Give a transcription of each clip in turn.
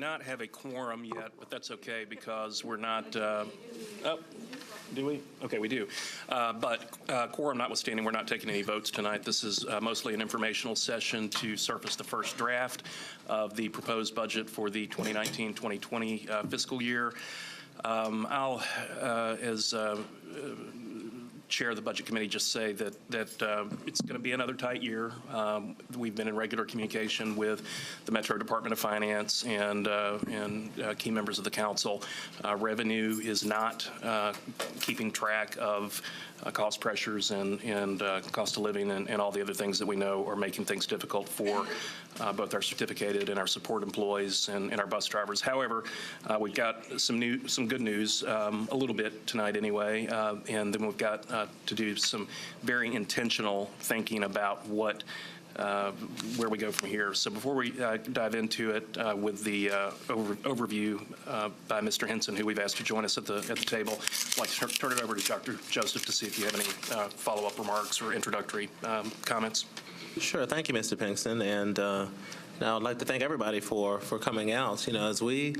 not have a quorum yet, but that's okay because we're not, oh, do we? Okay, we do. But quorum notwithstanding, we're not taking any votes tonight. This is mostly an informational session to surface the first draft of the proposed budget for the 2019-2020 fiscal year. I'll, as chair of the budget committee, just say that it's going to be another tight year. We've been in regular communication with the Metro Department of Finance and key members of the council. Revenue is not keeping track of cost pressures and cost of living and all the other things that we know are making things difficult for both our certificated and our support employees and our bus drivers. However, we've got some good news, a little bit tonight anyway, and then we've got to do some very intentional thinking about what where we go from here. So before we dive into it with the overview by Mr. Henson, who we've asked to join us at the table, I'd like to turn it over to Dr. Joseph to see if you have any follow-up remarks or introductory comments. Sure. Thank you, Mr. Pinkston. And now I'd like to thank everybody for coming out. You know, as we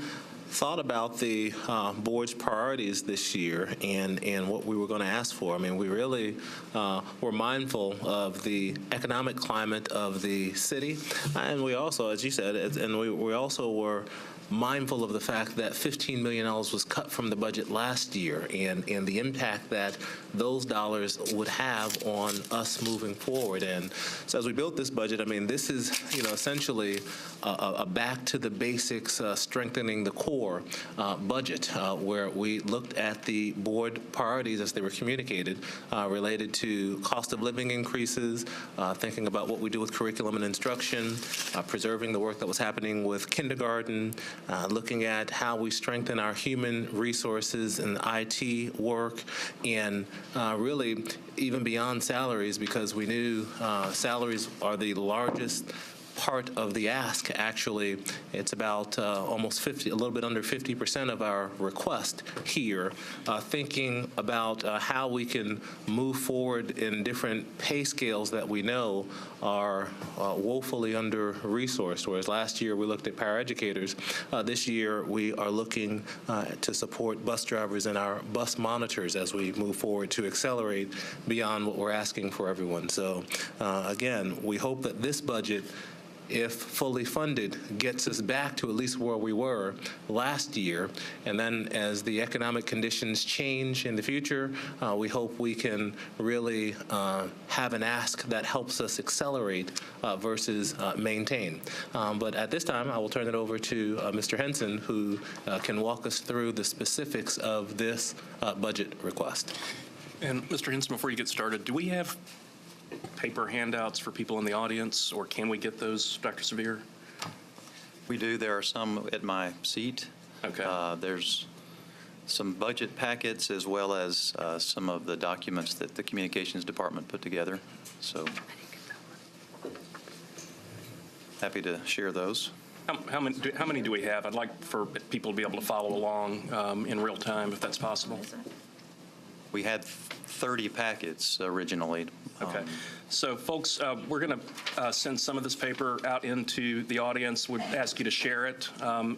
thought about the board's priorities this year and what we were going to ask for, I mean, we really were mindful of the economic climate of the city, and we also, as you said, and we also were mindful of the fact that $15 million was cut from the budget last year and the impact that those dollars would have on us moving forward. And so as we built this budget, I mean, this is, you know, essentially a back to the basics, strengthening the core budget, where we looked at the board priorities as they were communicated related to cost of living increases, thinking about what we do with curriculum and instruction, preserving the work that was happening with kindergarten, looking at how we strengthen our human resources and IT work, and really even beyond salaries, because we knew salaries are the largest part of the ask. Actually, it's about almost 50, a little bit under 50% of our request here, thinking about how we can move forward in different pay scales that we know are woefully under-resourced. Whereas last year we looked at paraeducators, this year we are looking to support bus drivers and our bus monitors as we move forward to accelerate beyond what we're asking for everyone. So again, we hope that this budget, if fully funded, gets us back to at least where we were last year. And then as the economic conditions change in the future, we hope we can really have an ask that helps us accelerate versus maintain. But at this time, I will turn it over to Mr. Henson, who can walk us through the specifics of this budget request. And Mr. Henson, before you get started, do we have paper handouts for people in the audience, or can we get those, Dr. Severe? We do. There are some at my seat. Okay. There's some budget packets as well as some of the documents that the communications department put together. So happy to share those. How many do we have? I'd like for people to be able to follow along in real time, if that's possible. We had 30 packets originally. Okay. So, folks, we're going to send some of this paper out into the audience. We'd ask you to share it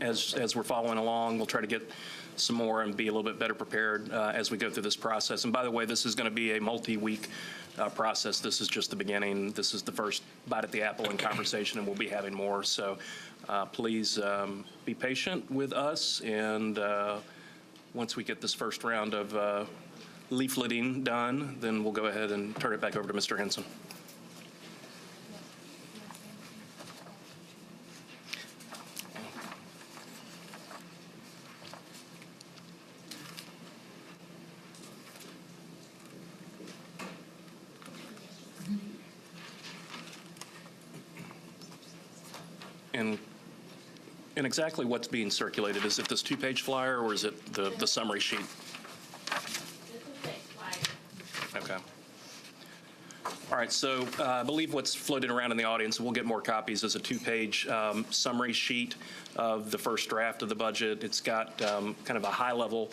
as we're following along. We'll try to get some more and be a little bit better prepared as we go through this process. And by the way, this is going to be a multi-week process. This is just the beginning. This is the first bite at the apple in conversation, and we'll be having more. So please be patient with us. And once we get this first round of leafleting done, then we'll go ahead and turn it back over to Mr. Henson. And exactly what's being circulated, is it this two-page flyer or is it the summary sheet? Okay. All right, so I believe what's floating around in the audience, and we'll get more copies, is a two-page summary sheet of the first draft of the budget. It's got kind of a high-level,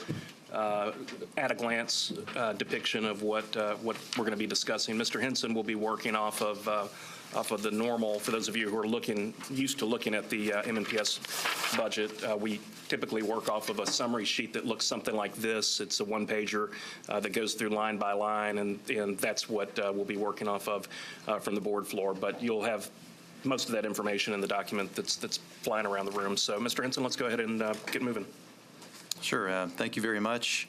at-a-glance depiction of what we're going to be discussing. Mr. Henson will be working off of off of the normal, for those of you who are used to looking at the MNPS budget, we typically work off of a summary sheet that looks something like this. It's a one-pager that goes through line by line, and that's what we'll be working off of from the board floor. But you'll have most of that information in the document that's flying around the room. So, Mr. Henson, let's go ahead and get moving. Sure. Thank you very much,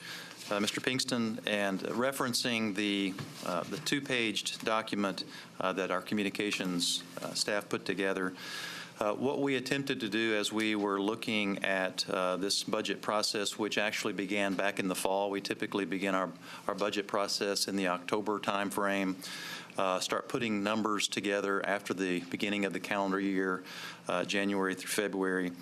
Mr. Pinkston. And referencing the two-paged document that our communications staff put together, what we attempted to do as we were looking at this budget process, which actually began back in the fall. We typically begin our budget process in the October timeframe, start putting numbers together after the beginning of the calendar year, January through February.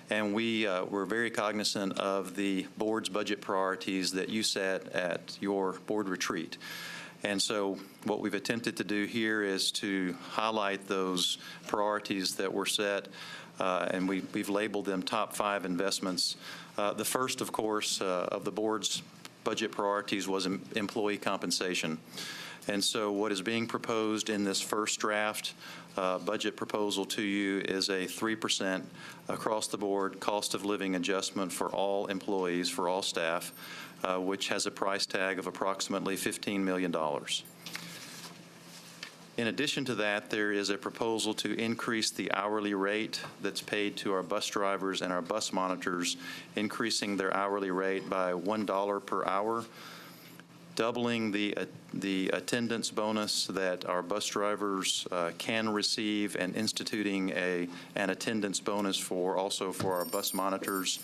And we were very cognizant of the board's budget priorities that you set at your board retreat. And so what we've attempted to do here is to highlight those priorities that were set, and we've labeled them top 5 investments. The first, of course, of the board's budget priorities was employee compensation. And so what is being proposed in this first draft budget proposal to you is a 3% across-the-board cost of living adjustment for all employees, for all staff, which has a price tag of approximately $15 million. In addition to that, there is a proposal to increase the hourly rate that's paid to our bus drivers and our bus monitors, increasing their hourly rate by $1 per hour, doubling the attendance bonus that our bus drivers can receive, and instituting an attendance bonus also for our bus monitors.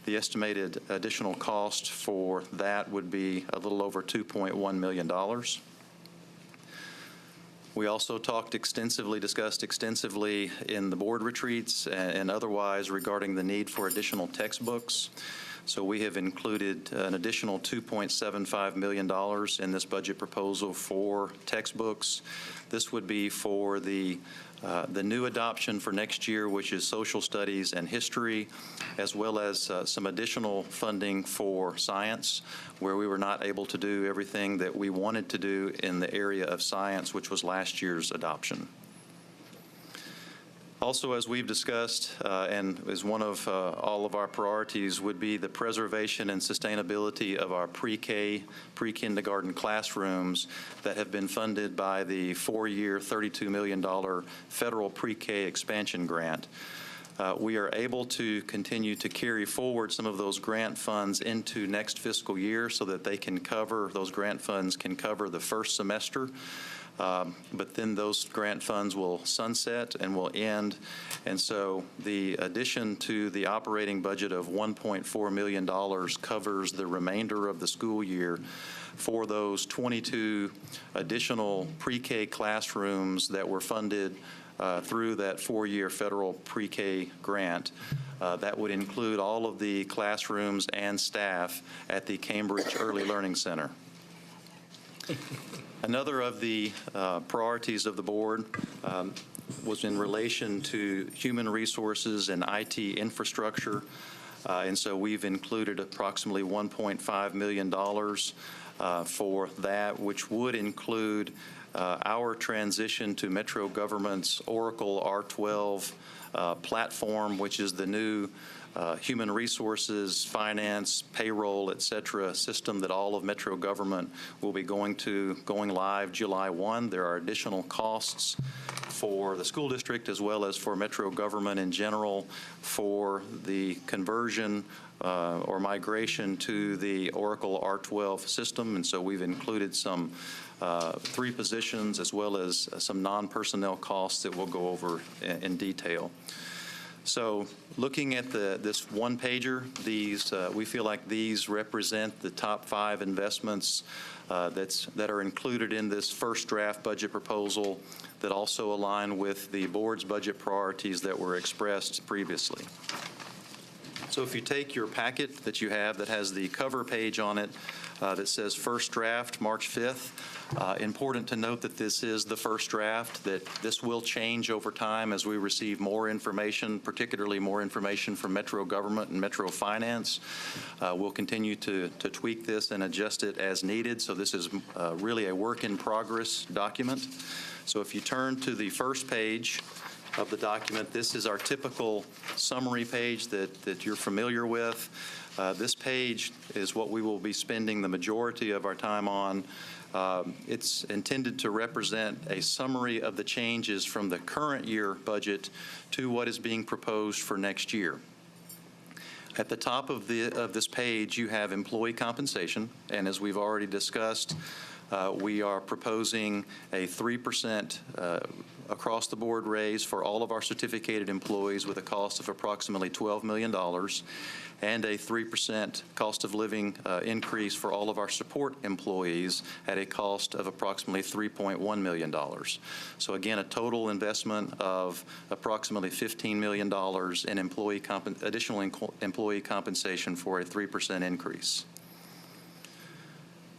The estimated additional cost for that would be a little over $2.1 million. We also discussed extensively in the board retreats and otherwise regarding the need for additional textbooks. So we have included an additional $2.75 million in this budget proposal for textbooks. This would be for the new adoption for next year, which is social studies and history, as well as some additional funding for science, where we were not able to do everything that we wanted to do in the area of science, which was last year's adoption. Also, as we've discussed, and is one of all of our priorities, would be the preservation and sustainability of our pre-K, pre-kindergarten classrooms that have been funded by the 4-year, $32 million federal pre-K expansion grant. We are able to continue to carry forward some of those grant funds into next fiscal year so that those grant funds can cover the first semester. But then those grant funds will sunset and will end. And so the addition to the operating budget of $1.4 million covers the remainder of the school year for those 22 additional pre-K classrooms that were funded through that 4-year federal pre-K grant. That would include all of the classrooms and staff at the Cambridge Early Learning Center. Another of the priorities of the board was in relation to human resources and IT infrastructure. And so we've included approximately $1.5 million for that, which would include our transition to Metro Government's Oracle R12 platform, which is the new human resources, finance, payroll, et cetera, system that all of Metro Government will be going live July 1. There are additional costs for the school district as well as for Metro Government in general for the conversion or migration to the Oracle R12 system. And so we've included some 3 positions as well as some non-personnel costs that we'll go over in detail. So looking at this one-pager, we feel like these represent the top 5 investments that are included in this first draft budget proposal that also align with the board's budget priorities that were expressed previously. So if you take your packet that you have that has the cover page on it that says first draft, March 5th, important to note that this is the first draft, that this will change over time as we receive more information, particularly more information from Metro government and Metro Finance. We'll continue to tweak this and adjust it as needed. So this is really a work in progress document. So if you turn to the first page of the document, this is our typical summary page that you're familiar with. This page is what we will be spending the majority of our time on. It's intended to represent a summary of the changes from the current year budget to what is being proposed for next year. At the top of this page, you have employee compensation, and as we've already discussed, we are proposing a 3% across-the-board raise for all of our certificated employees with a cost of approximately $12 million, and a 3% cost of living increase for all of our support employees at a cost of approximately $3.1 million. So again, a total investment of approximately $15 million in additional employee compensation for a 3% increase.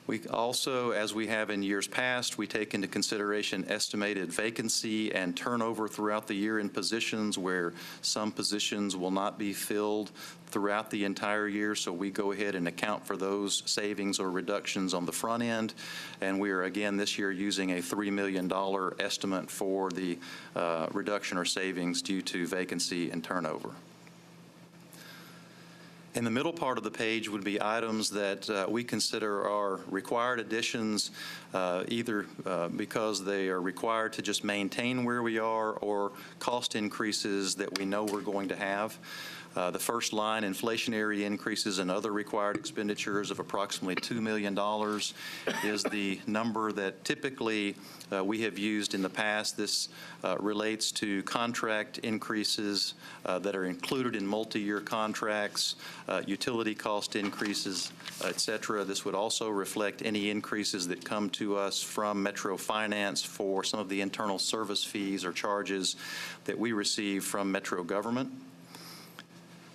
We also, as we have in years past, we take into consideration estimated vacancy and turnover throughout the year in positions where some positions will not be filled throughout the entire year. So we go ahead and account for those savings or reductions on the front end. And we are, again, this year using a $3 million estimate for the reduction or savings due to vacancy and turnover. In the middle part of the page would be items that we consider are required additions, either because they are required to just maintain where we are, or cost increases that we know we're going to have. The first line, inflationary increases and other required expenditures of approximately $2 million, is the number that typically we have used in the past. This relates to contract increases that are included in multi-year contracts, utility cost increases, et cetera. This would also reflect any increases that come to us from Metro Finance for some of the internal service fees or charges that we receive from Metro government.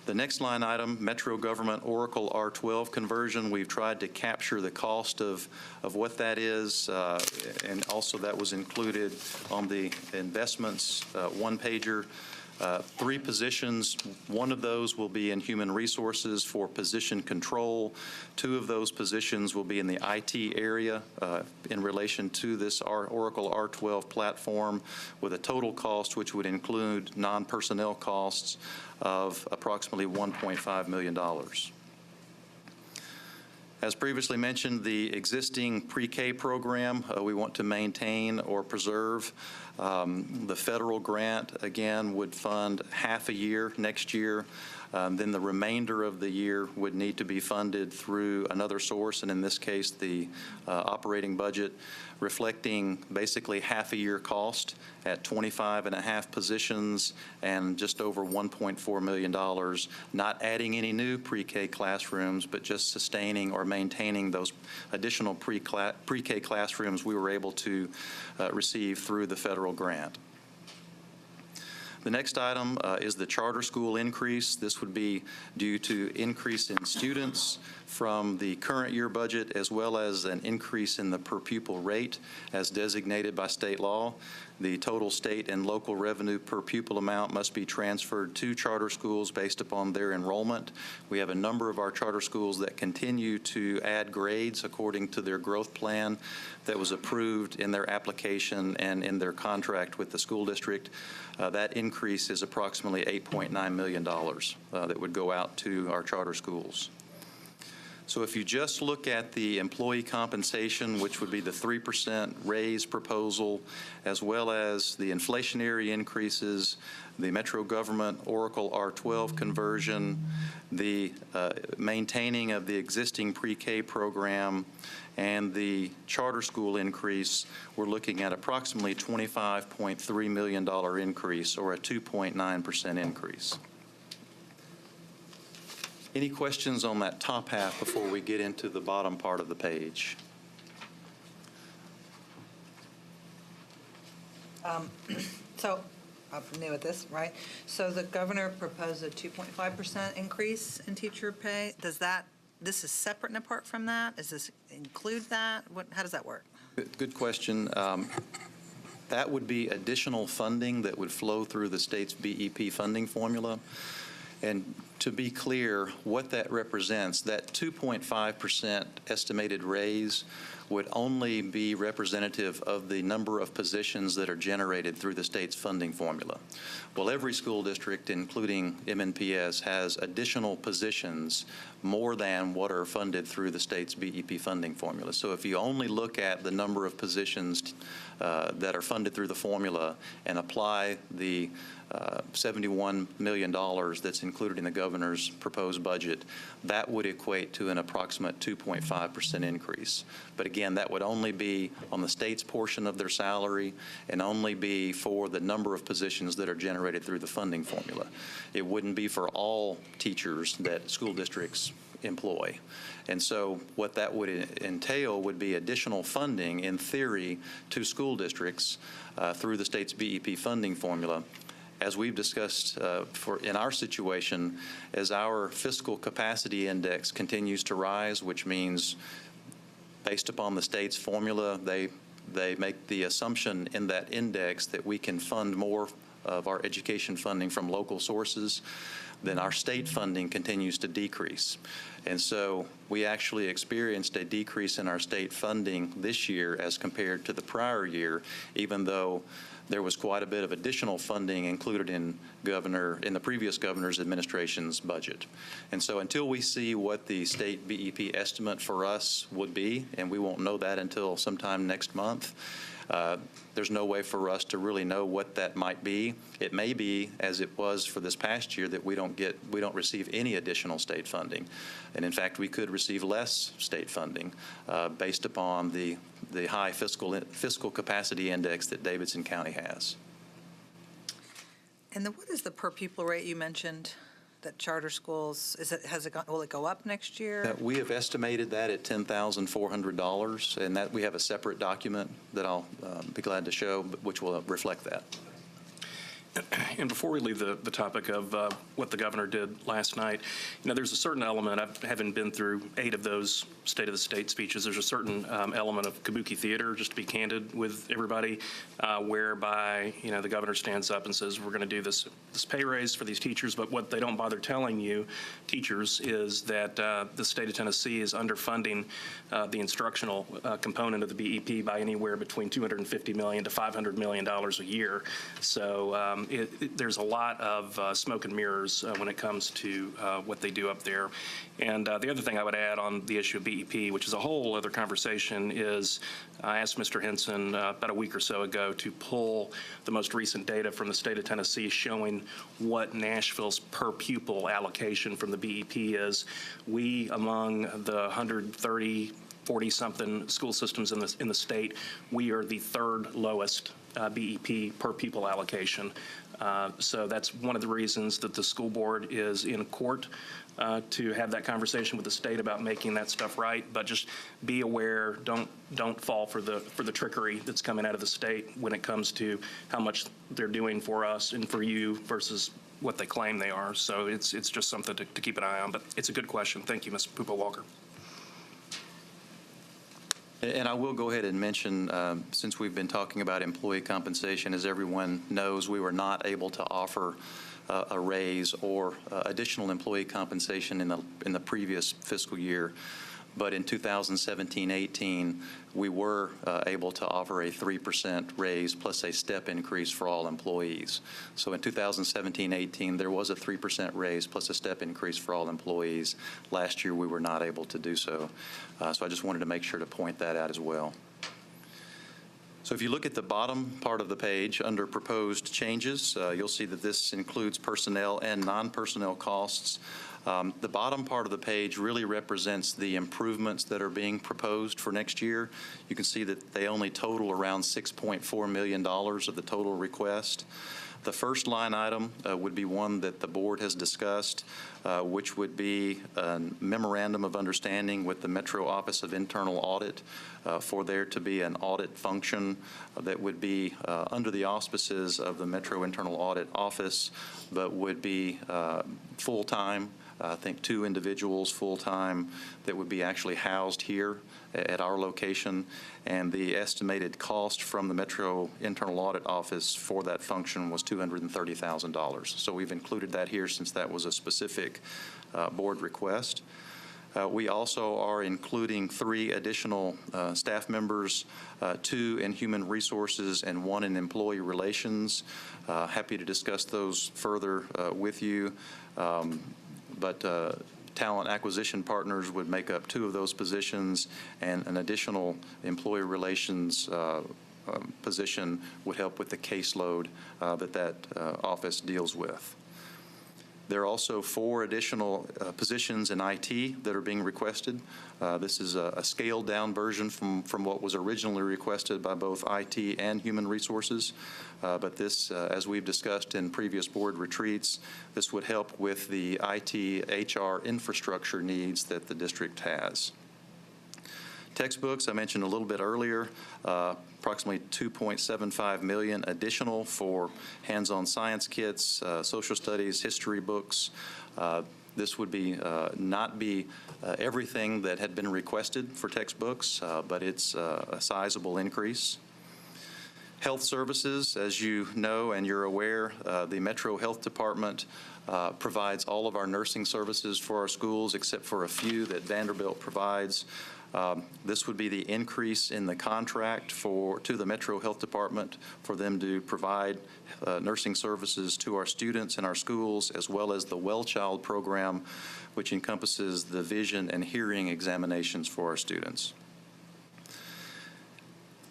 The next line item, Metro Government Oracle R12 conversion, we've tried to capture the cost of what that is, and also that was included on the investments one-pager. 3 positions, one of those will be in human resources for position control. 2 of those positions will be in the IT area in relation to this Oracle R12 platform, with a total cost which would include non-personnel costs of approximately $1.5 million. As previously mentioned, the existing pre-K program we want to maintain or preserve. The federal grant, again, would fund half a year next year. Then the remainder of the year would need to be funded through another source, and in this case, the operating budget, reflecting basically half a year cost at 25.5 positions and just over $1.4 million, not adding any new pre-K classrooms, but just sustaining or maintaining those additional pre-K classrooms we were able to receive through the federal grant. The next item is the charter school increase. This would be due to increase in students from the current year budget, as well as an increase in the per pupil rate as designated by state law. The total state and local revenue per pupil amount must be transferred to charter schools based upon their enrollment. We have a number of our charter schools that continue to add grades according to their growth plan that was approved in their application and in their contract with the school district. That increase is approximately $8.9 million that would go out to our charter schools. So if you just look at the employee compensation, which would be the 3% raise proposal, as well as the inflationary increases, the Metro Government Oracle R12 conversion, the maintaining of the existing pre-K program, and the charter school increase, we're looking at approximately $25.3 million increase, or a 2.9% increase. Any questions on that top half before we get into the bottom part of the page? So new at this, right? So the governor proposed a 2.5% increase in teacher pay. This is separate and apart from that? Does this include that? How does that work? Good question. That would be additional funding that would flow through the state's BEP funding formula. And to be clear, what that represents, that 2.5% estimated raise would only be representative of the number of positions that are generated through the state's funding formula. Well, every school district, including MNPS, has additional positions more than what are funded through the state's BEP funding formula. So if you only look at the number of positions that are funded through the formula and apply the $71 million that's included in the governor's proposed budget, that would equate to an approximate 2.5% increase. But again, that would only be on the state's portion of their salary and only be for the number of positions that are generated through the funding formula. It wouldn't be for all teachers that school districts employ. And so what that would entail would be additional funding, in theory, to school districts through the state's BEP funding formula. As we've discussed in our situation, as our fiscal capacity index continues to rise, which means based upon the state's formula, they make the assumption in that index that we can fund more of our education funding from local sources, then our state funding continues to decrease. And so we actually experienced a decrease in our state funding this year as compared to the prior year, even though there was quite a bit of additional funding included in the previous governor's administration's budget. And so until we see what the state BEP estimate for us would be, and we won't know that until sometime next month, there's no way for us to really know what that might be. It may be, as it was for this past year, that we don't receive any additional state funding. And in fact, we could receive less state funding based upon the high fiscal capacity index that Davidson County has. And then what is the per pupil rate you mentioned that charter schools, will it go up next year? We have estimated that at $10,400, and that we have a separate document that I'll be glad to show, which will reflect that. And before we leave the topic of what the governor did last night, there's a certain element, having been through 8 of those State of the State speeches, there's a certain element of kabuki theater, just to be candid with everybody, whereby, the governor stands up and says, we're going to do this pay raise for these teachers, but what they don't bother telling you, teachers, is that the state of Tennessee is underfunding the instructional component of the BEP by anywhere between $250 million to $500 million a year. So there's a lot of smoke and mirrors when it comes to what they do up there. And the other thing I would add on the issue of BEP, which is a whole other conversation, is I asked Mr. Henson about a week or so ago to pull the most recent data from the state of Tennessee showing what Nashville's per pupil allocation from the BEP is. We, among the 130, 40-something school systems in the state, we are the 3rd lowest BEP per pupil allocation. So that's one of the reasons that the school board is in court to have that conversation with the state about making that stuff right. But just be aware, don't fall for the trickery that's coming out of the state when it comes to how much they're doing for us and for you versus what they claim they are. So it's just something to keep an eye on. But it's a good question. Thank you, Ms. Pupa-Walker. And I will go ahead and mention, since we've been talking about employee compensation, as everyone knows, we were not able to offer a raise or additional employee compensation in the previous fiscal year. But in 2017-18, we were able to offer a 3% raise plus a step increase for all employees. So in 2017-18, there was a 3% raise plus a step increase for all employees. Last year, we were not able to do so. So I just wanted to make sure to point that out as well. So if you look at the bottom part of the page under proposed changes, you'll see that this includes personnel and non-personnel costs. The bottom part of the page really represents the improvements that are being proposed for next year. You can see that they only total around $6.4 million of the total request. The first line item would be one that the board has discussed, which would be a memorandum of understanding with the Metro Office of Internal Audit for there to be an audit function that would be under the auspices of the Metro Internal Audit Office, but would be full-time. I think 2 individuals full-time that would be actually housed here at our location, and the estimated cost from the Metro Internal Audit Office for that function was $230,000. So we've included that here since that was a specific board request. We also are including 3 additional staff members, 2 in human resources and 1 in employee relations. Happy to discuss those further with you. But talent acquisition partners would make up 2 of those positions, and an additional employee relations position would help with the caseload that office deals with. There are also 4 additional positions in IT that are being requested. This is a scaled-down version from what was originally requested by both IT and Human Resources. But this, as we've discussed in previous board retreats, this would help with the IT, HR infrastructure needs that the district has. Textbooks, I mentioned a little bit earlier, approximately $2.75 million additional for hands-on science kits, social studies, history books. This would be not be everything that had been requested for textbooks, but it's a sizable increase. Health services, as you know and you're aware, the Metro Health Department provides all of our nursing services for our schools except for a few that Vanderbilt provides. This would be the increase in the contract to the Metro Health Department for them to provide nursing services to our students in our schools, as well as the Well Child program, which encompasses the vision and hearing examinations for our students.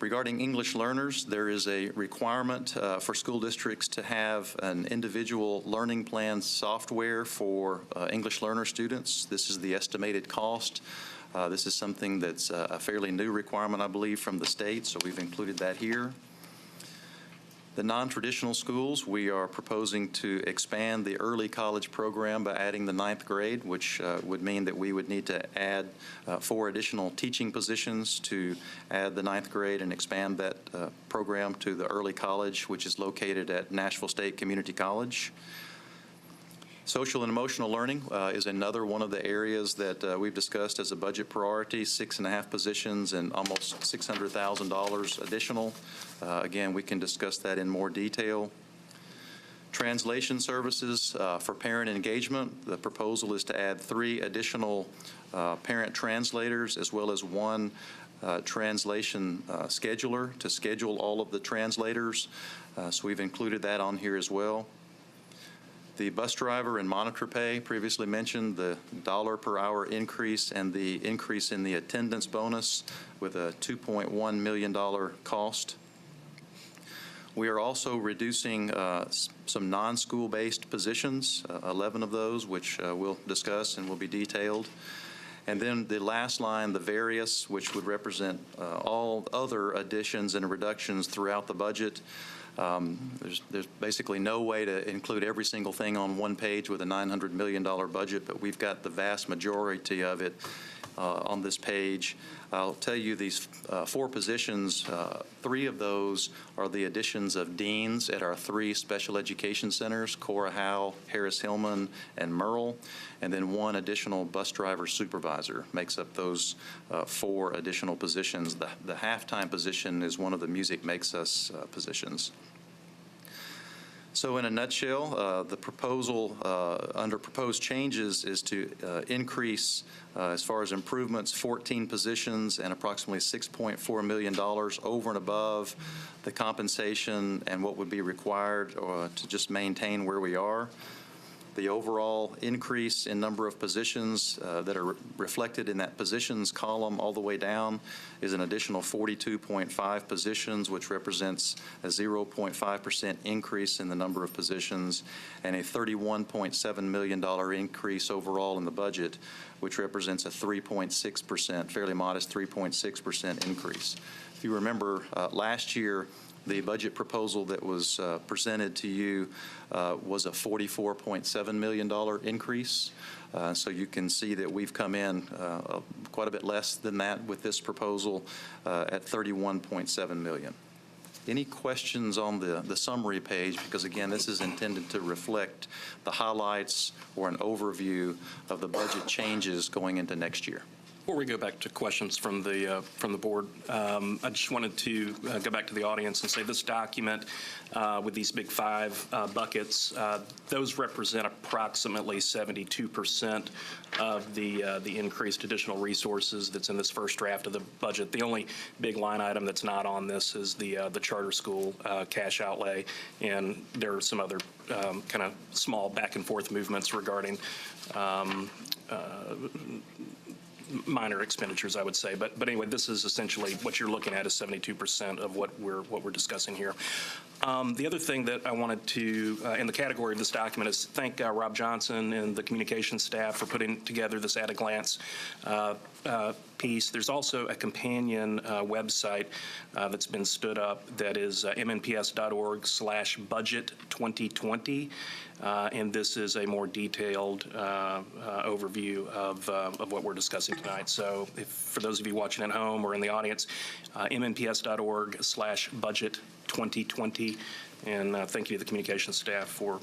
Regarding English learners, there is a requirement for school districts to have an individual learning plan software for English learner students. This is the estimated cost. This is something that's a fairly new requirement, I believe, from the state, so we've included that here. The non-traditional schools, we are proposing to expand the early college program by adding the 9th grade, which would mean that we would need to add 4 additional teaching positions to add the 9th grade and expand that program to the early college, which is located at Nashville State Community College. Social and emotional learning is another one of the areas that we've discussed as a budget priority, 6.5 positions and almost $600,000 additional. Again, we can discuss that in more detail. Translation services for parent engagement, the proposal is to add 3 additional parent translators as well as 1 translation scheduler to schedule all of the translators. So we've included that on here as well. The bus driver and monitor pay, previously mentioned, the $1 per hour increase and the increase in the attendance bonus with a $2.1 million cost. We are also reducing some non-school-based positions, 11 of those, which we'll discuss and will be detailed. And then the last line, the various, which would represent all other additions and reductions throughout the budget. There's basically no way to include every single thing on one page with a $900 million budget, but we've got the vast majority of it on this page. I'll tell you these 4 positions, 3 of those are the additions of deans at our 3 special education centers, Cora Howe, Harris Hillman, and Merle, and then 1 additional bus driver supervisor makes up those 4 additional positions. The half-time position is one of the Music Makes Us positions. So in a nutshell, the proposal under proposed changes is to increase, as far as improvements, 14 positions and approximately $6.4 million over and above the compensation and what would be required to just maintain where we are. The overall increase in number of positions that are reflected in that positions column all the way down is an additional 42.5 positions, which represents a 0.5% increase in the number of positions, and a $31.7 million increase overall in the budget, which represents a 3.6%, fairly modest 3.6% increase. If you remember, last year, The budget proposal that was presented to you was a $44.7 million increase. So you can see that we've come in quite a bit less than that with this proposal at $31.7 million. Any questions on the summary page? Because again, this is intended to reflect the highlights or an overview of the budget changes going into next year. Before we go back to questions from the board, I just wanted to go back to the audience and say this document with these big 5 buckets, those represent approximately 72% of the increased additional resources that's in this first draft of the budget. The only big line item that's not on this is the charter school cash outlay, and there are some other kind of small back and forth movements regarding minor expenditures, I would say. But anyway, this is essentially what you're looking at is 72% of what we're discussing here. The other thing that I wanted to, in the category of this document, is thank Rob Johnson and the communications staff for putting together this at-a-glance piece. There's also a companion website that's been stood up that is mnps.org/budget2020. And this is a more detailed overview of what we're discussing tonight. So for those of you watching at home or in the audience, mnps.org/budget2020. And thank you to the communications staff for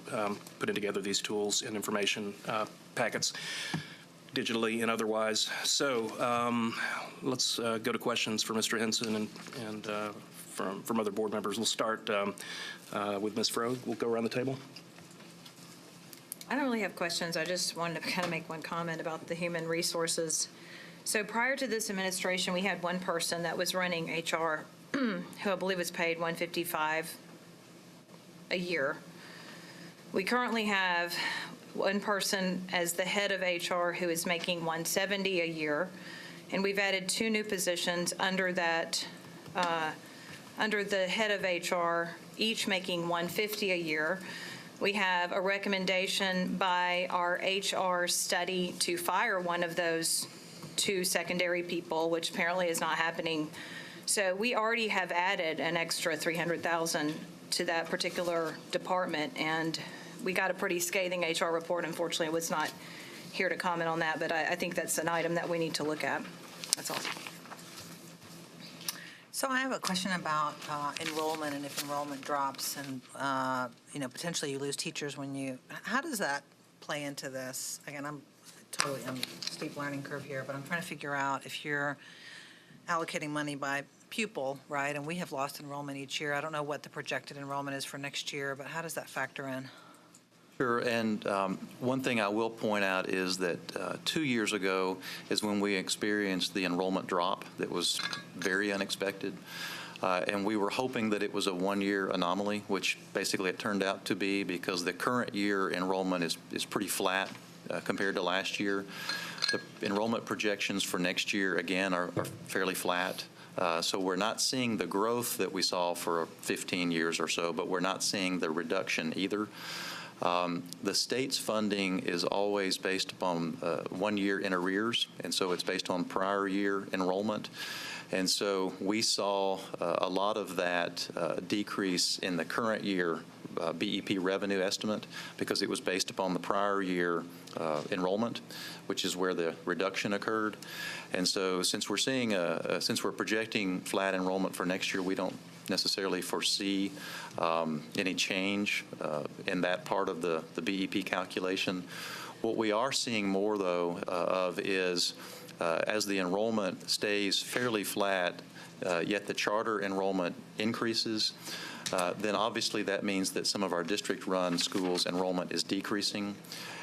putting together these tools and information packets digitally and otherwise. So let's go to questions for Mr. Henson and from other board members. We'll start with Ms. Froh. We'll go around the table. I don't really have questions. I just wanted to kind of make one comment about the human resources. So prior to this administration, we had one person that was running HR who I believe was paid $155 a year. We currently have one person as the head of HR who is making $170 a year, and we've added 2 new positions under that, under the head of HR, each making $150 a year. We have a recommendation by our HR study to fire one of those 2 secondary people, which apparently is not happening. So we already have added an extra $300,000 to that particular department, and we got a pretty scathing HR report. Unfortunately, I was not here to comment on that, but I think that's an item that we need to look at. That's all. So I have a question about enrollment, and if enrollment drops and, potentially you lose teachers how does that play into this? Again, I'm steep learning curve here, but I'm trying to figure out if you're allocating money by pupil, right? And we have lost enrollment each year. I don't know what the projected enrollment is for next year, but how does that factor in? Sure, and one thing I will point out is that 2 years ago is when we experienced the enrollment drop that was very unexpected. And we were hoping that it was a one-year anomaly, which basically it turned out to be, because the current year enrollment is pretty flat compared to last year. The enrollment projections for next year, again, are fairly flat. So we're not seeing the growth that we saw for 15 years or so, but we're not seeing the reduction either. The state's funding is always based upon 1 year in arrears, and so it's based on prior year enrollment. And so we saw a lot of that decrease in the current year BEP revenue estimate because it was based upon the prior year enrollment, which is where the reduction occurred. And so since we're seeing since we're projecting flat enrollment for next year, we don't necessarily foresee any change in that part of the BEP calculation. What we are seeing more, though, of is as the enrollment stays fairly flat, yet the charter enrollment increases, then obviously that means that some of our district-run schools' enrollment is decreasing.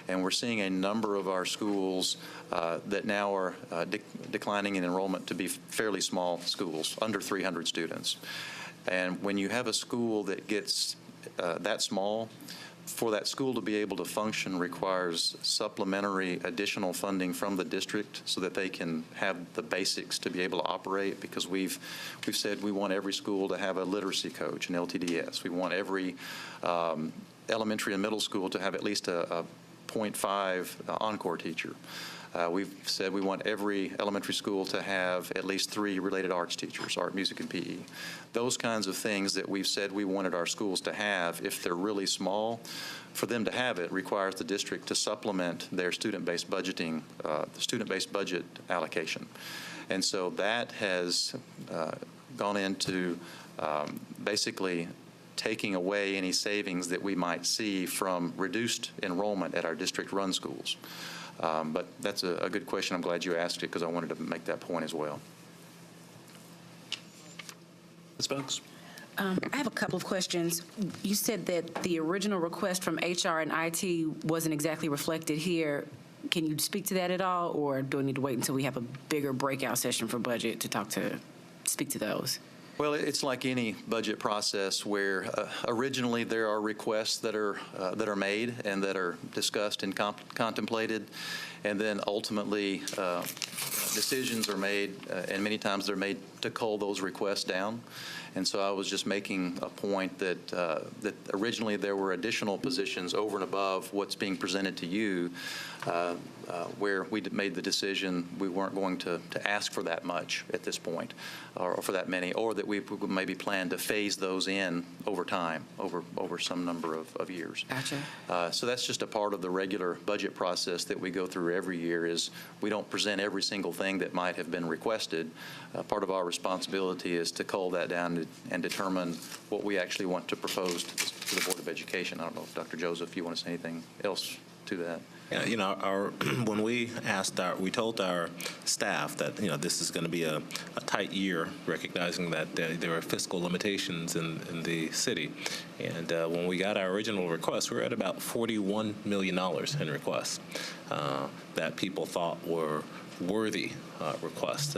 And we're seeing a number of our schools that now are declining in enrollment to be fairly small schools, under 300 students. And when you have a school that gets that small, for that school to be able to function requires supplementary additional funding from the district so that they can have the basics to be able to operate, because we've said we want every school to have a literacy coach, an LTDS. We want every elementary and middle school to have at least a 0.5 encore teacher. We've said we want every elementary school to have at least 3 related arts teachers, art, music, and PE. Those kinds of things that we've said we wanted our schools to have, if they're really small, for them to have it requires the district to supplement their student-based budgeting, student-based budget allocation. And so that has gone into basically taking away any savings that we might see from reduced enrollment at our district-run schools. But that's a good question. I'm glad you asked it because I wanted to make that point as well. Ms. Bugs? I have a couple of questions. You said that the original request from HR and IT wasn't exactly reflected here. Can you speak to that at all, or do I need to wait until we have a bigger breakout session for budget to speak to those? Well, it's like any budget process where originally there are requests that are made and that are discussed and contemplated, and then ultimately decisions are made, and many times they're made to cull those requests down. And so I was just making a point that that originally there were additional positions over and above what's being presented to you, where we made the decision we weren't going to ask for that much at this point, or for that many, or that we maybe plan to phase those in over time, over some number of years. Gotcha. So that's just a part of the regular budget process that we go through every year. Is we don't present every single thing that might have been requested. Part of our responsibility is to cull that down and determine what we actually want to propose to the Board of Education. I don't know if Dr. Joseph, you want to say anything else to that? Yeah, when we told our staff that, this is going to be a tight year, recognizing that there are fiscal limitations in the city. And when we got our original request, we were at about $41 million in requests that people thought were worthy requests.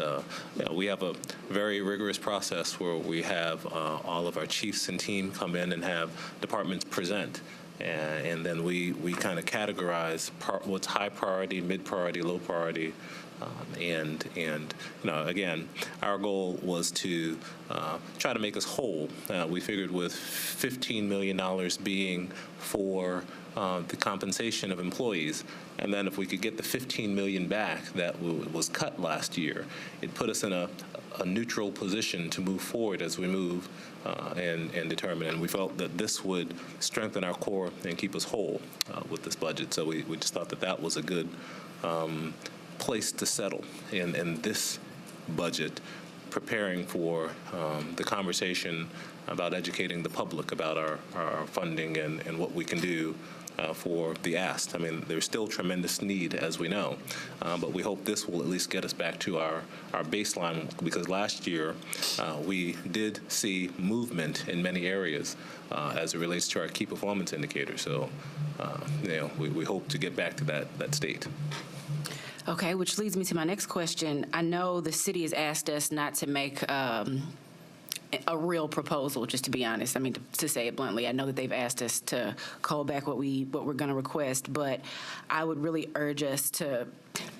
We have a very rigorous process where we have all of our chiefs and team come in and have departments present. And then we kind of categorize what's high priority, mid priority, low priority, and again, our goal was to try to make us whole. We figured with $15 million being for the compensation of employees, and then if we could get the $15 million back that was cut last year, it put us in a neutral position to move forward as we move and determine. And we felt that this would strengthen our core and keep us whole with this budget. So we just thought that was a good place to settle in this budget, preparing for the conversation about educating the public about our funding and what we can do for the asked. I mean, there's still tremendous need, as we know, but we hope this will at least get us back to our baseline, because last year we did see movement in many areas as it relates to our key performance indicators. So, we hope to get back to that state. Okay, which leads me to my next question. I know the city has asked us not to make a real proposal, just to be honest. I mean, to say it bluntly, I know that they've asked us to call back what we're going to request, but I would really urge us to,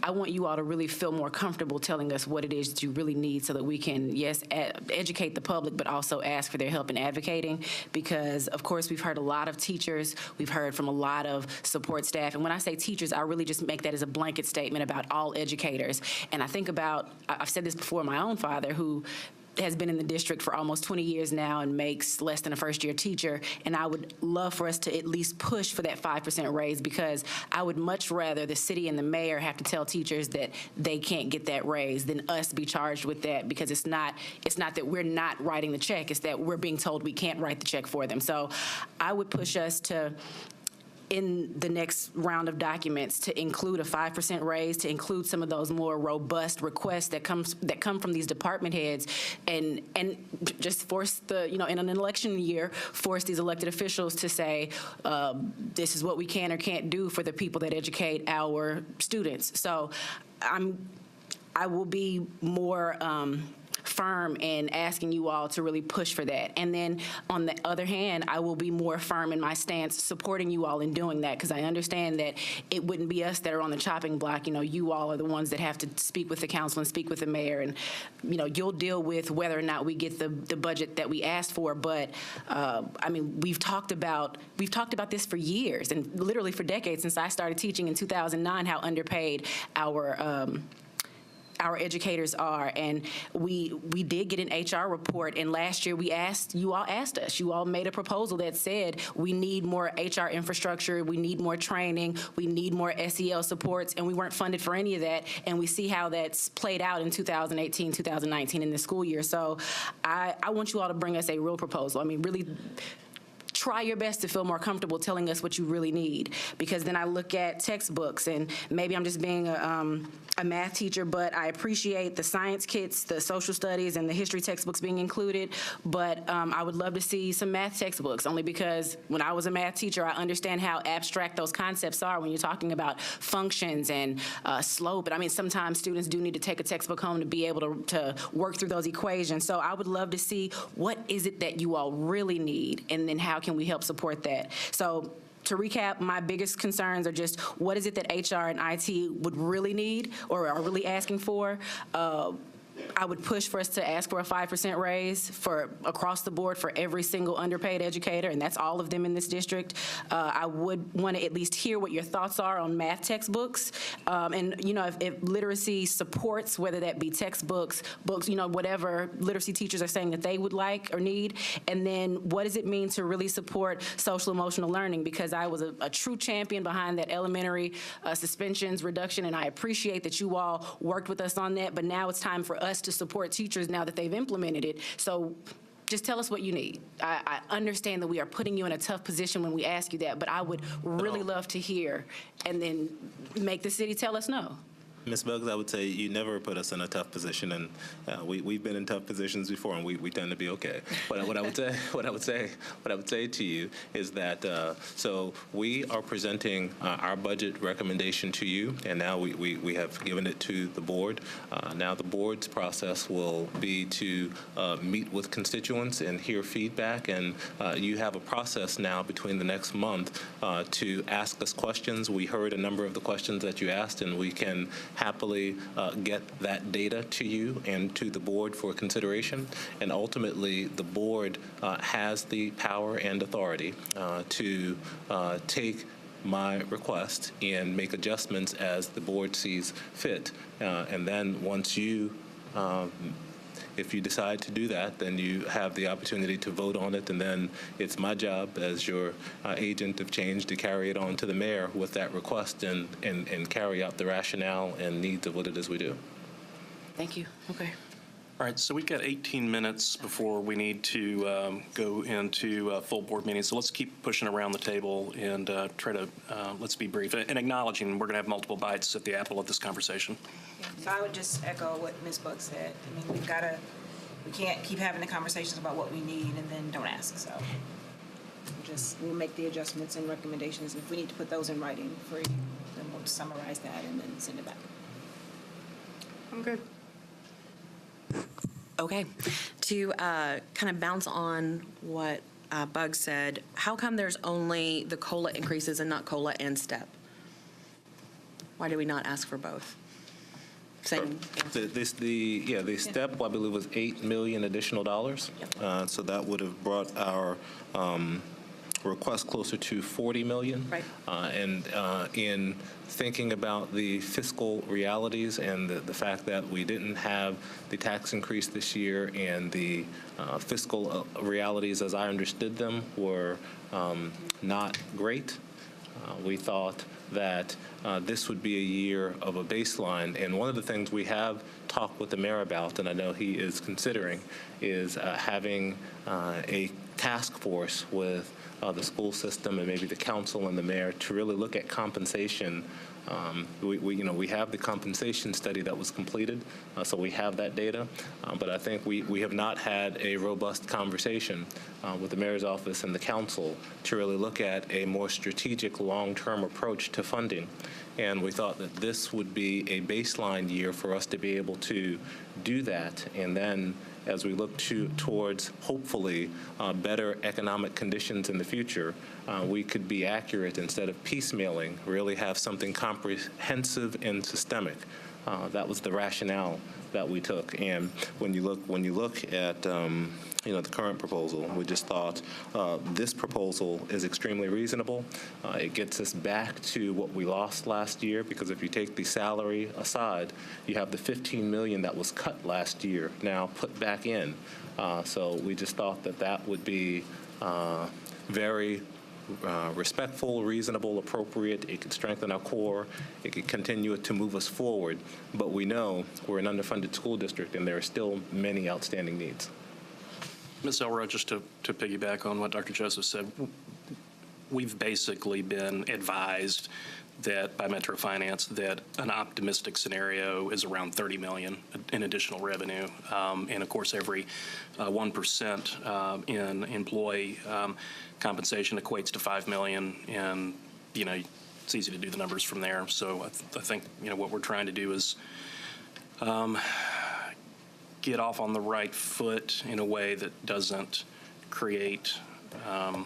I want you all to really feel more comfortable telling us what it is that you really need so that we can, yes, educate the public, but also ask for their help in advocating, because, of course, we've heard a lot of teachers, we've heard from a lot of support staff, and when I say teachers, I really just make that as a blanket statement about all educators. And I think about, I've said this before, my own father, who has been in the district for almost 20 years now and makes less than a first-year teacher, and I would love for us to at least push for that 5% raise, because I would much rather the city and the mayor have to tell teachers that they can't get that raise than us be charged with that, because it's not that we're not writing the check, it's that we're being told we can't write the check for them. So I would push us to, in the next round of documents, to include a 5% raise, to include some of those more robust requests that come from these department heads, and just force in an election year, force these elected officials to say, this is what we can or can't do for the people that educate our students. So I will be more firm in asking you all to really push for that. And then on the other hand, I will be more firm in my stance supporting you all in doing that, because I understand that it wouldn't be us that are on the chopping block. You all are the ones that have to speak with the council and speak with the mayor, and you'll deal with whether or not we get the budget that we asked for. But I mean, we've talked about this for years, and literally for decades, since I started teaching in 2009, how underpaid our educators are. And we did get an HR report, and last year you all made a proposal that said we need more HR infrastructure, we need more training, we need more SEL supports, and we weren't funded for any of that. And we see how that's played out in 2018, 2019 in the school year. So I want you all to bring us a real proposal. I mean, really try your best to feel more comfortable telling us what you really need, because then I look at textbooks, and maybe I'm just being a math teacher, but I appreciate the science kits, the social studies, and the history textbooks being included, but I would love to see some math textbooks, only because when I was a math teacher, I understand how abstract those concepts are when you're talking about functions and slope. And I mean, sometimes students do need to take a textbook home to be able to work through those equations. So I would love to see what is it that you all really need, and then how can we help support that. So to recap, my biggest concerns are just what is it that HR and IT would really need or are really asking for. I would push for us to ask for a 5% raise for across the board for every single underpaid educator, and that's all of them in this district. I would want to at least hear what your thoughts are on math textbooks, and if literacy supports, whether that be textbooks, books, whatever literacy teachers are saying that they would like or need, and then what does it mean to really support social emotional learning? Because I was a true champion behind that elementary suspensions reduction, and I appreciate that you all worked with us on that. But now it's time for us to support teachers now that they've implemented it. So just tell us what you need. I understand that we are putting you in a tough position when we ask you that, but I would really love to hear, and then make the city tell us no. Ms. Buggs, I would say you never put us in a tough position, and we've been in tough positions before, and we tend to be okay. But what I would say to you is that so we are presenting our budget recommendation to you, and now we have given it to the board. Now the board's process will be to meet with constituents and hear feedback, and you have a process now between the next month to ask us questions. We heard a number of the questions that you asked, and we can happily get that data to you and to the board for consideration. And ultimately, the board has the power and authority to take my request and make adjustments as the board sees fit. And then once you if you decide to do that, then you have the opportunity to vote on it, and then it's my job as your agent of change to carry it on to the mayor with that request and carry out the rationale and needs of what it is we do. Thank you. Okay. All right, so we've got 18 minutes before we need to go into a full board meeting. So let's keep pushing around the table and try to, let's be brief and acknowledging we're going to have multiple bites at the apple of this conversation. So I would just echo what Ms. Buck said. I mean, we can't keep having the conversations about what we need and then don't ask, so. We'll make the adjustments and recommendations, and if we need to put those in writing for you, then we'll summarize that and then send it back. I'm good. Okay. To kind of bounce on what Bug said, how come there's only the COLA increases and not COLA and STEP? Why do we not ask for both? Same answer. The STEP, I believe, was $8 million additional dollars. Yep. So that would have brought our request closer to $40 million. Right. And in thinking about the fiscal realities and the fact that we didn't have the tax increase this year, and the fiscal realities as I understood them were not great, we thought that this would be a year of a baseline. And one of the things we have talked with the mayor about, and I know he is considering, is having a task force with the school system and maybe the council and the mayor to really look at compensation. We have the compensation study that was completed, so we have that data. But I think we have not had a robust conversation with the mayor's office and the council to really look at a more strategic long-term approach to funding. And we thought that this would be a baseline year for us to be able to do that. And then as we look towards hopefully better economic conditions in the future, we could be accurate instead of piecemealing, really have something comprehensive and systemic. That was the rationale that we took. And when you look at the current proposal, we just thought this proposal is extremely reasonable. It gets us back to what we lost last year, because if you take the salary aside, you have the $15 million that was cut last year now put back in. So we just thought that that would be very respectful, reasonable, appropriate. It could strengthen our core. It could continue to move us forward. But we know we're an underfunded school district, and there are still many outstanding needs. Ms. Elrod, just to piggyback on what Dr. Joseph said, we've basically been advised that by Metro Finance that an optimistic scenario is around $30 million in additional revenue. And of course, every 1% in employee compensation equates to $5 million. And, it's easy to do the numbers from there. So I think, what we're trying to do is get off on the right foot in a way that doesn't create an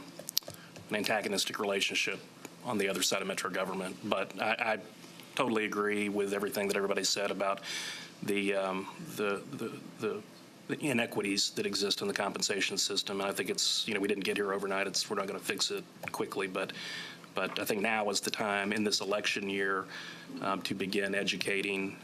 antagonistic relationship on the other side of Metro government. But I totally agree with everything that everybody said about the inequities that exist in the compensation system. And I think it's, we didn't get here overnight. We're not going to fix it quickly, but I think now is the time in this election year to begin educating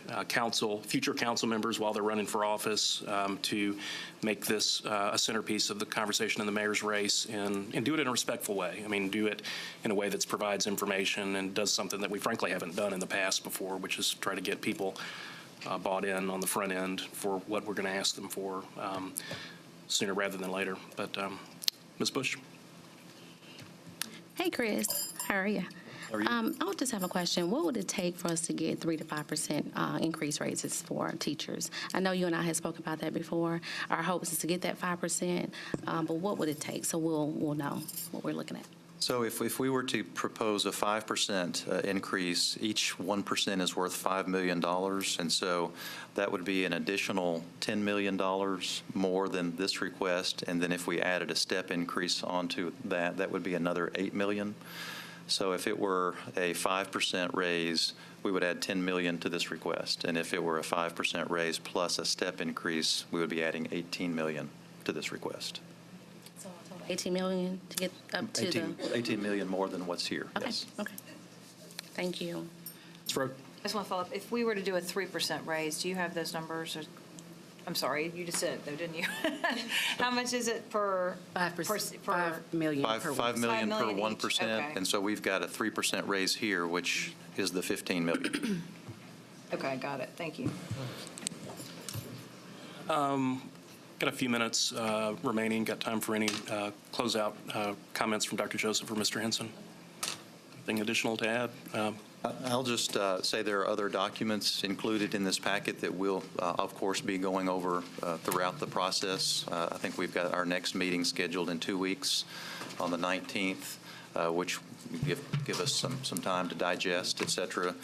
future council members while they're running for office, to make this a centerpiece of the conversation in the mayor's race, and do it in a respectful way. I mean, do it in a way that provides information and does something that we frankly haven't done in the past before, which is try to get people bought in on the front end for what we're going to ask them for sooner rather than later. But Ms. Bush? Hey, Chris. How are you? How are you? I would just have a question. What would it take for us to get 3 to 5% increase raises for teachers? I know you and I had spoken about that before. Our hopes is to get that 5%, but what would it take? So we'll know what we're looking at. So if we were to propose a 5% increase, each 1% is worth $5 million. And so that would be an additional $10 million more than this request. And then if we added a step increase onto that, that would be another $8 million. So if it were a 5% raise, we would add $10 million to this request. And if it were a 5% raise plus a step increase, we would be adding $18 million to this request. 18 million to get up to 18 million more than what's here, Okay, yes. okay. Thank you. Ms. Rowe? I just want to follow up. If we were to do a 3% raise, do you have those numbers? I'm sorry, you just said it though, didn't you? How much is it per? 5%, per- $5 million per week. $5 million per 5 million each, 1%. okay. And so we've got a 3% raise here, which is the 15 million. Okay, got it. Thank you. Got a few minutes remaining. Got time for any closeout comments from Dr. Joseph or Mr. Henson? Anything additional to add? I'll just say there are other documents included in this packet that we'll, of course, be going over throughout the process. I think we've got our next meeting scheduled in 2 weeks on the 19th, which give us some time to digest, et cetera.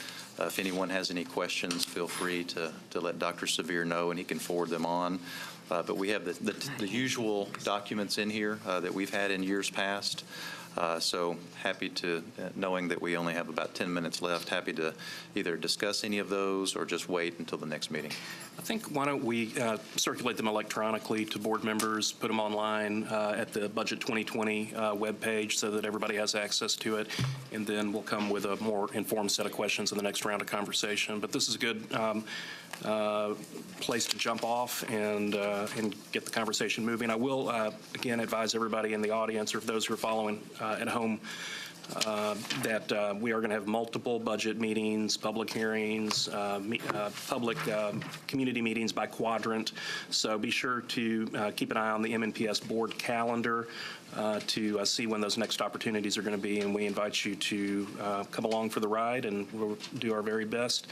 If anyone has any questions, feel free to let Dr. Severe know, and he can forward them on. But we have the usual documents in here that we've had in years past. So happy to, knowing that we only have about 10 minutes left, happy to either discuss any of those or just wait until the next meeting. I think why don't we circulate them electronically to board members, put them online at the Budget 2020 webpage so that everybody has access to it, and then we'll come with a more informed set of questions in the next round of conversation. But this is a good place to jump off and get the conversation moving. I will, again, advise everybody in the audience, or those who are following at home, that we are going to have multiple budget meetings, public hearings, public community meetings by quadrant. So be sure to keep an eye on the MNPS board calendar to see when those next opportunities are going to be. And we invite you to come along for the ride, and we'll do our very best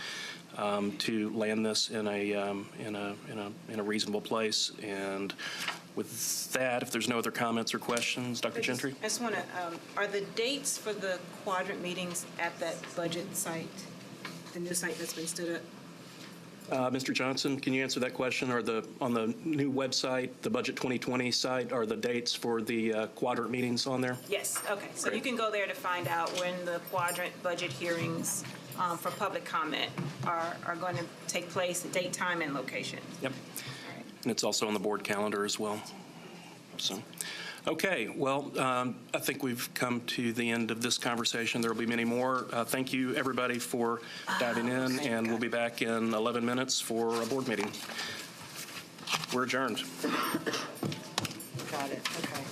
to land this in a reasonable place. And with that, if there's no other comments or questions, Dr. Gentry? I just want to, are the dates for the quadrant meetings at that budget site? the new site that's been stood up? Mr. Johnson, can you answer that question? Are on the new website, the Budget 2020 site, are the dates for the quadrant meetings on there? Yes, okay. So you Great. can go there to find out when the quadrant budget hearings for public comment are going to take place, the date, time, and location. Yep. And it's also on the board calendar as well. So, okay, well, I think we've come to the end of this conversation. There will be many more. Thank you, everybody, for diving in, and we'll be back in 11 minutes for a board meeting. We're adjourned. Got it, okay.